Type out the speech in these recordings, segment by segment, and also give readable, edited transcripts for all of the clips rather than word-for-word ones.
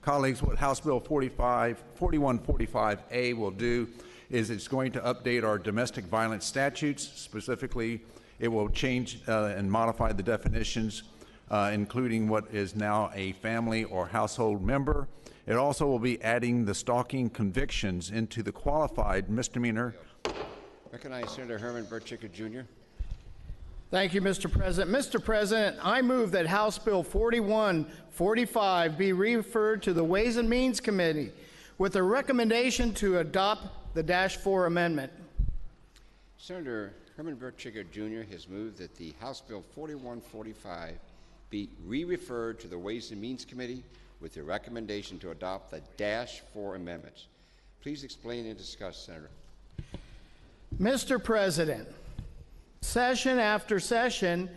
Colleagues, what House Bill 4145A will do is it's going to update our domestic violence statutes. Specifically, it will change and modify the definitions, including what is now a family or household member. It also will be adding the stalking convictions into the qualified misdemeanor. Recognize Senator Herman Burchicker, Jr. Thank you, Mr. President. Mr. President, I move that House Bill 4145 be referred to the Ways and Means Committee with a recommendation to adopt the -4 amendment. Senator Herman Burchicker, Jr. has moved that the House Bill 4145 be re-referred to the Ways and Means Committee with a recommendation to adopt the -4 amendments. Please explain and discuss, Senator. Mr. President, session after session,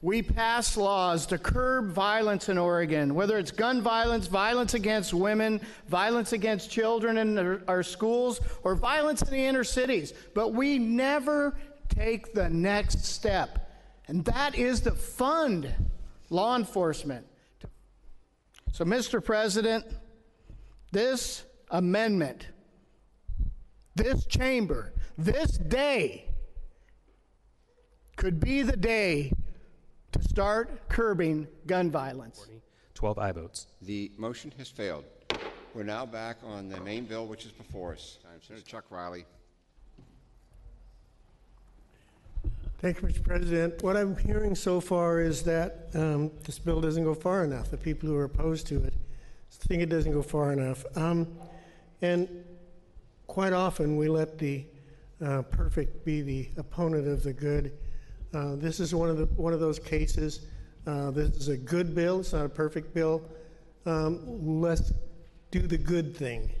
we pass laws to curb violence in Oregon, whether it's gun violence, violence against women, violence against children in our schools, or violence in the inner cities. But we never take the next step, and that is to fund law enforcement. So, Mr. President, this amendment, this chamber, this day could be the day to start curbing gun violence. 12 aye votes. The motion has failed. We're now back on the main bill, which is before us. Senator Chuck Riley. Thank you, Mr. President. What I'm hearing so far is that this bill doesn't go far enough. The people who are opposed to it think it doesn't go far enough. And quite often we let the perfect be the opponent of the good. This is one of those cases. This is a good bill. It's not a perfect bill. Let's do the good thing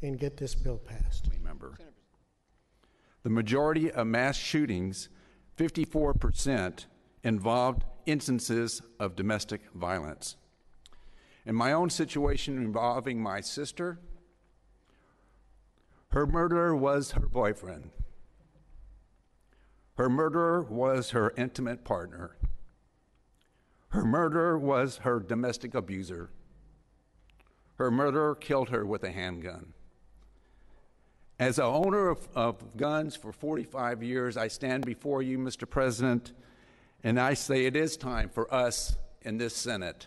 and get this bill passed. Remember, the majority of mass shootings, 54%, involved instances of domestic violence. In my own situation involving my sister, her murderer was her boyfriend. Her murderer was her intimate partner. Her murderer was her domestic abuser. Her murderer killed her with a handgun. As an owner of guns for 45 years, I stand before you, Mr. President, and I say it is time for us in this Senate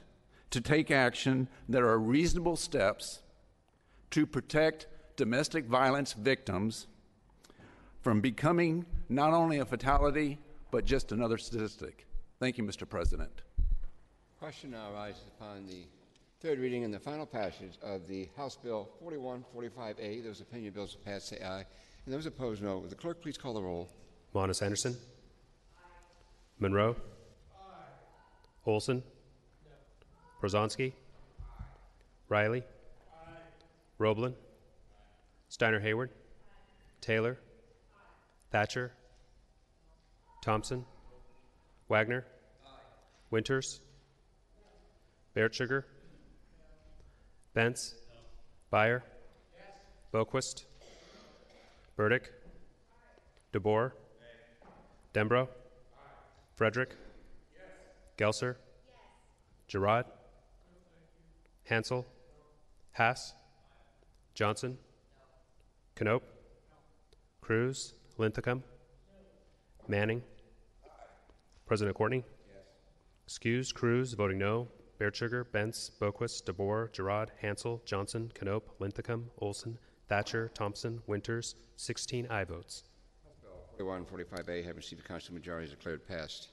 to take action that are reasonable steps to protect domestic violence victims from becoming not only a fatality, but just another statistic. Thank you, Mr. President. Question now arises upon the third reading and the final passage of the House Bill 4145A. Those opinion bills are passed, say aye. And those opposed, no. Will the clerk please call the roll? Monis Anderson. Aye. Monroe. Aye. Olson. No. Brozonsky. Aye. Riley. Aye. Roblin. Aye. Steiner Hayward. Aye. Taylor. Aye. Thatcher. Thompson. Wagner. Aye. Winters. Baertschiger. Bentz. Beyer. Yes. Boquist. Burdick. DeBoer. Dembro. Frederick. Yes. Gelser. Yes. Girard. No, Hansel. No. Haas. Johnson. No. Knope. No. Cruz. Linthicum. No. Manning. Aye. President Courtney. Yes. Excused. Cruz voting no. Baertschiger, Bentz, Boquist, DeBoer, Girard, Hansel, Johnson, Knope, Linthicum, Olson, Thatcher, Thompson, Winters, 16 aye votes. Bill 4145A having received a constitutional majority is declared passed.